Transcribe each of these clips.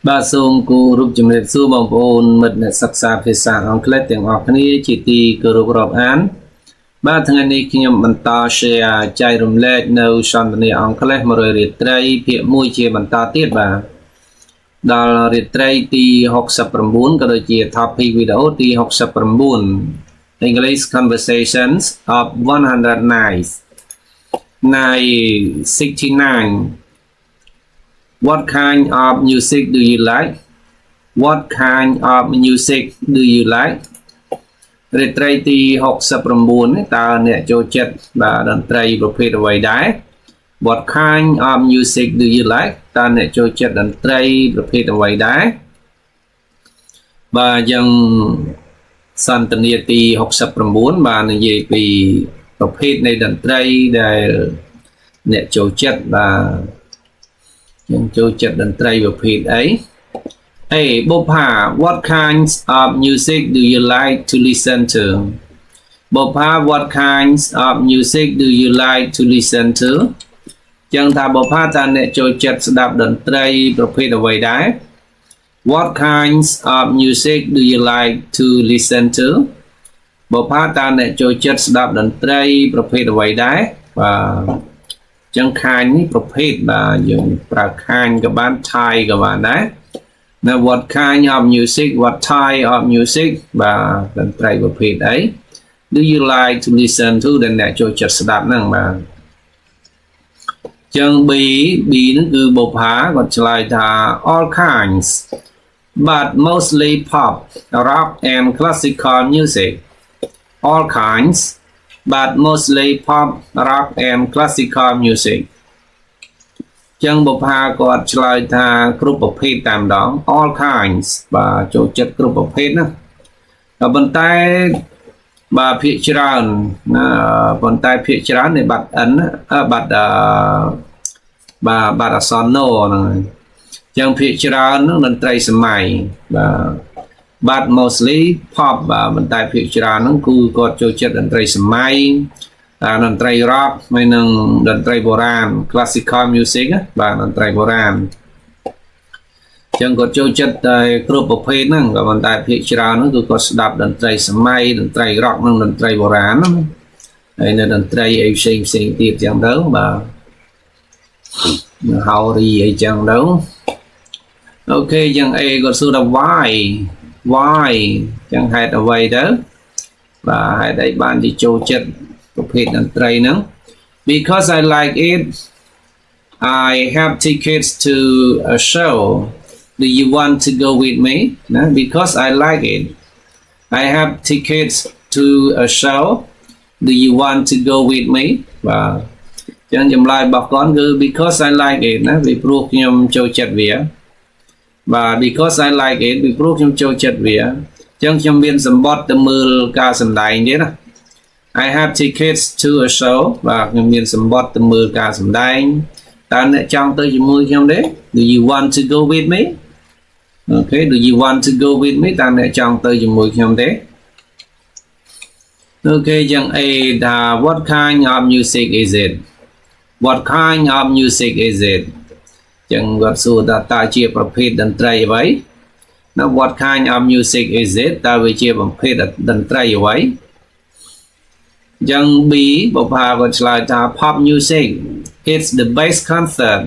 បាទសូមគោរពជំរាបសួរបងប្អូនមិត្តអ្នកសិក្សាភាសាអង់គ្លេសទាំងអស់គ្នាជាទីគោរពរាប់អានបាទថ្ងៃនេះខ្ញុំបន្ត share ចែករំលែកនៅសន្ទនាអង់គ្លេស100រាត្រីភាគ1ជាបន្តទៀតបាទដល់រាត្រីទី69ក៏ដូចជា topic វីដេអូទី69 English Conversations of 100 Nights Night 69 What kind of music do you like? What kind of music do you like? រាត្រីទី69តើអ្នកចូលចិត្តបាទតន្ត្រីប្រភេទអ្វីដែរ What kind of music do you like? តើអ្នកចូលចិត្តតន្ត្រីប្រភេទអ្វីដែរបាទយ៉ាងសន្ទនាទី69បាទនិយាយពីប្រភេទនៃតន្ត្រីដែលអ្នកចូលចិត្តបាទយើងចូលចិត្តតន្ត្រីប្រភេទអី Hey Bopha what kinds of music do you like to listen to Bopha what kinds of music do you like to listen to ចឹងថា Bopha តើអ្នកចូលចិត្តស្ដាប់តន្ត្រីប្រភេទអ្វីដែរ What kinds of music do you like to listen to Bopha តើអ្នកចូលចិត្តស្ដាប់តន្ត្រីប្រភេទអ្វីដែរបាទចឹងខាញនេះប្រភេទបាទយើងប្រើខាញក៏បាន Thai ក៏បានដែរ Now what kind of music what type of music បាទតន្ត្រីប្រភេទអី Do you like to listen to ដែលអ្នកចូលចិត្តស្ដាប់ហ្នឹងបាទចឹង B ហ្នឹងគឺបុប្ផាគាត់ឆ្លើយថា all kinds but mostly pop rock and classical music all kinds but mostly pop rock and classical music ចឹងបុប្ផាគាត់ឆ្លើយថាគ្រប់ប្រភេទតែម្ដង all kinds បាទចូលចិត្តគ្រប់ប្រភេទណាតែប៉ុន្តែបាទភាគច្រើនណាប៉ុន្តែភាគច្រើននៃបាត់ N បាត់បាទអក្សរ no ហ្នឹងចឹងភាគច្រើនហ្នឹងតន្ត្រីសម័យបាទ but mostly pop បាទប៉ុន្តែភាគច្រើនហ្នឹងគឺគាត់ចូលចិត្តតន្ត្រីសម័យតន្ត្រី rock ហើយនឹងតន្ត្រីបុរាណ classical music បាទតន្ត្រីបុរាណចឹងគាត់ចូលចិត្តតែគ្រប់ប្រភេទហ្នឹងក៏ប៉ុន្តែភាគច្រើនហ្នឹងគឺគាត់ស្ដាប់តន្ត្រីសម័យតន្ត្រី rock និងតន្ត្រីបុរាណហ្នឹងហើយនៅតន្ត្រីអីផ្សេងទៀតចឹងទៅបាទហៅរីអីចឹងទៅអូខេចឹង A គាត់សួរថា why ចឹងហេតុអ្វីទៅបាទហេតុអីបានជាចូលចិត្តប្រភេទតន្ត្រីហ្នឹង Because I like it I have tickets to a show Do you want to go with me ណា Because I like it I have tickets to a show Do you want to go with me បាទចឹងចម្លើយរបស់គាត់គឺ Because I like it ណាពីព្រោះខ្ញុំចូលចិត្តវាបាទ Because I like it ពីព្រោះខ្ញុំចូលចិត្តវាចឹងខ្ញុំមានសម្បត្តិទៅមើលការសម្ដែងទៀតណា I have tickets to a show បាទខ្ញុំមានសម្បត្តិទៅមើលការសម្ដែងតើអ្នកចង់ទៅជាមួយខ្ញុំទេ Do you want to go with me Okay Do you want to go with me តើអ្នកចង់ទៅជាមួយខ្ញុំទេ Okay ចឹង A ថា What kind of music is it What kind of music is it ចឹងគាត់សួរថាតើជាប្រភេទតន្ត្រីអ្វី Now what kind of music is it តើវាជាប្រភេទតន្ត្រីអ្វីចឹង B បុប្ផាគាត់ឆ្លើយថា pop music it's the best concert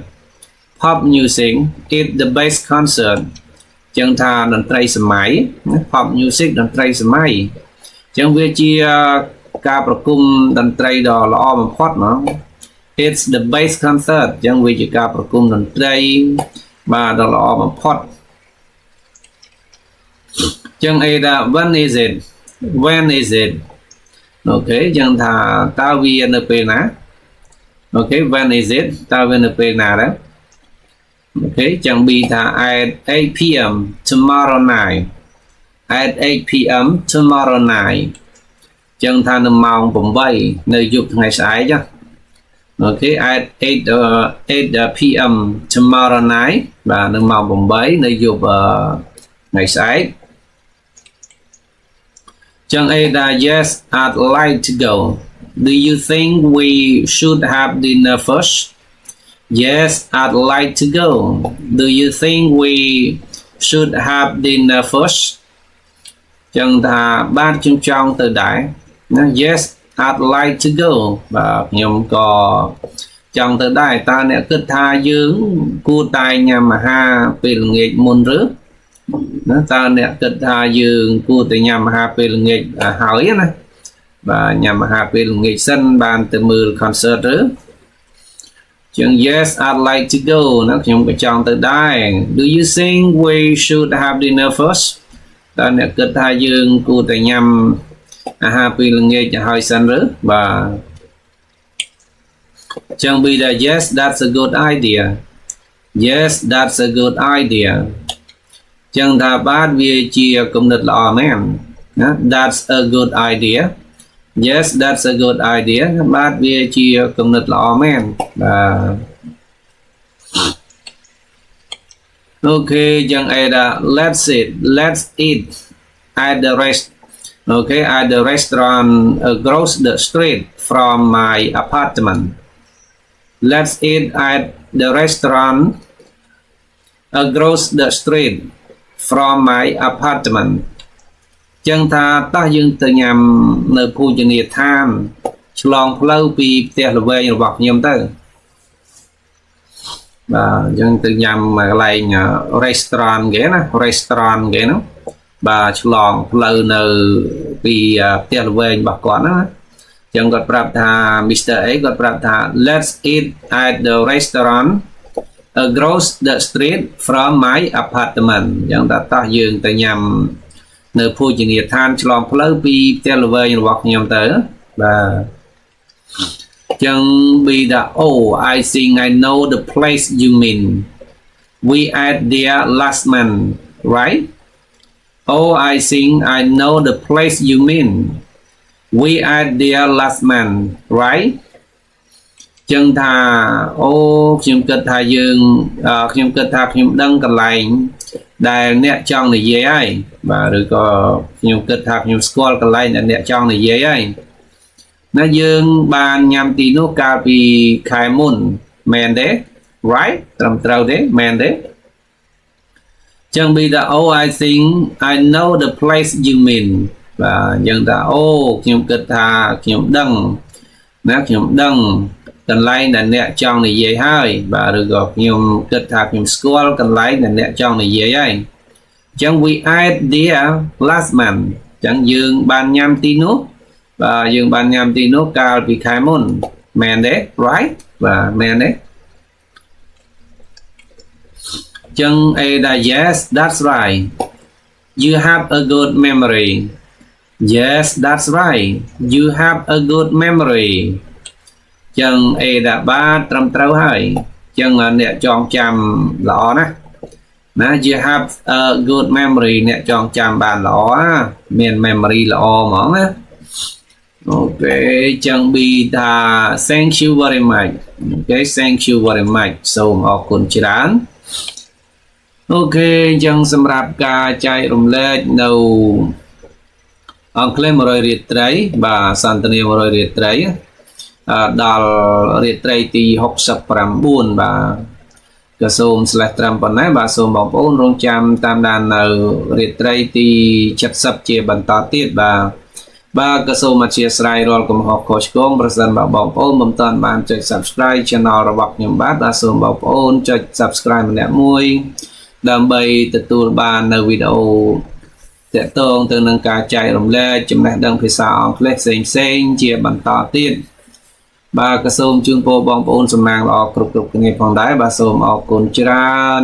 pop music it's the best concert ចឹងថាតន្ត្រីសម័យ pop music តន្ត្រីសម័យចឹងវាជាការប្រគំតន្ត្រីដ៏ល្អបំផុតហ្មង It's the best concert ចឹងវាជាការប្រគំតន្ត្រីបាទដ៏ល្អបំផុតចឹង A ថា when is it អូខេចឹងថាតើវានៅពេលណាអូខេ when is it តើវានៅពេលណាដែរអូខេចឹង B ថា at 8 p.m. tomorrow night at 8 p.m. tomorrow night ចឹងថានៅម៉ោង8នៅយប់ថ្ងៃស្អែកណាOkay at 8 p.m. tomorrow night បាទនៅម៉ោង8នៅយប់ថ្ងៃស្អែកចឹង A ថា Yes I'd like to go Do you think we should have dinner first Yes, I'd like to go. Do you think we should have dinner first? ចឹងថាបាទខ្ញុំចង់ទៅដែរណា Yes, I'd like to go. បាទខ្ញុំក៏ចង់ទៅដែរតើអ្នកគិតថាយើងគួរតែញ៉ាំអាហារពេលល្ងាចមុនឬណាតើអ្នកគិតថាយើងគួរតែញ៉ាំអាហារពេលល្ងាចហើយណាបាទញ៉ាំអាហារពេលល្ងាចសិនបានទៅមើល concert ឬចឹង Yes, I'd like to go ណាខ្ញុំក៏ចង់ទៅដែរ Do you think we should have dinner first? តើអ្នកគិតថាយើងគួរតែញ៉ាំអាហារពេលល្ងាចទៅហើយសិនឬបាទចឹង be that yes, that's a good idea. Yes, that's a good idea. ចឹងថាបាទវាជាគំនិតល្អមែនណា That's a good idea. Yes, that's a good idea. បាទវាជាគំនិតល្អមែនបាទ Okay ចឹងអីថា let's eat at the at the restaurant across the street from my apartment. Let's eat at the restaurant across the street from my apartment. ចឹងថាតោះយើងទៅញ៉ាំនៅភោជនីយដ្ឋានឆ្លងផ្លូវពីផ្ទះល្វែងរបស់ខ្ញុំទៅបាទយើងទៅញ៉ាំកន្លែង restaurant គេណា restaurant គេហ្នឹងបាទឆ្លងផ្លូវនៅពីផ្ទះល្វែងរបស់គាត់ណាចឹងគាត់ប្រាប់ថា Mr. A គាត់ប្រាប់ថា Let's eat at the restaurant across the street from my apartment ចឹងថាតោះយើងទៅញ៉ាំនៅភោជនីយដ្ឋានឆ្លងផ្លូវពីផ្ទះល្វែងរបស់ខ្ញុំទៅបាទចឹង be that oh I think I know the place you mean we ate there last month right oh I think I know the place you mean we ate there last month right ចឹងថាអូខ្ញុំគិតថាយើងខ្ញុំគិតថាខ្ញុំដឹងកន្លែងដែលអ្នកចង់និយាយហើយបាទឬក៏ខ្ញុំគិតថាខ្ញុំស្គាល់កន្លែងដែលអ្នកចង់និយាយហើយណាយើងបានញ៉ាំទីនោះកាលពីខែមុនមែនទេ right ត្រឹមត្រូវទេមែនទេចឹង be that oh I think I know the place you mean បាទយ៉ាងថាអូខ្ញុំគិតថាខ្ញុំដឹងណាខ្ញុំដឹងកន្លែងដែលអ្នកចង់និយាយហើយបាទឬក៏ខ្ញុំគិតថាខ្ញុំស្គាល់កន្លែងដែលអ្នកចង់និយាយហើយចឹង we ate there last month ចឹងយើងបានញ៉ាំទីនោះបាទយើងបានញ៉ាំទីនោះកាលពីខែមុនមែនទេ right បាទមែនទេចឹងអេដា yes that's right you have a good memory yes that's right you have a good memory ចឹងអេដាបាទត្រឹមត្រូវហើយចឹងអ្នកចងចាំល្អណាស់ណា you have a good memory អ្នកចងចាំបានល្អមាន memory ល្អហ្មងណាអូខេចឹង be ថា thank you very much អូខេ thank you very much សូមអរគុណច្រើនអូខេចឹងសម្រាប់ការចែករំលែកនៅអង់គ្លេស100រៀលត្រីបាទសន្ទនា100រៀលត្រីដល់រៀលត្រីទី69បាទក៏សូមស្លេះត្រឹមប៉ុណ្ណេះបាទសូមបងប្អូនរងចាំតាមដាននៅរៀលត្រីទី70ជាបន្តទៀតបាទក៏សូមអធិស្ឋានរាល់កំហុសខុសឆ្គងប្រសិនបើបងប្អូនមិនទាន់បានចុច Subscribe Channel របស់ខ្ញុំបាទសូមបងប្អូនចុច Subscribe ម្នាក់មួយដើម្បីទទួលបាននៅវីដេអូទាក់ទងទៅនឹងការចែករំលែកចំណេះដឹងភាសាអង់គ្លេសផ្សេងៗជាបន្តទៀតបាទក៏សូមជូនពរបងប្អូនសំណាងល្អគ្រប់គ្នាផងដែរបាទសូមអរគុណច្រើន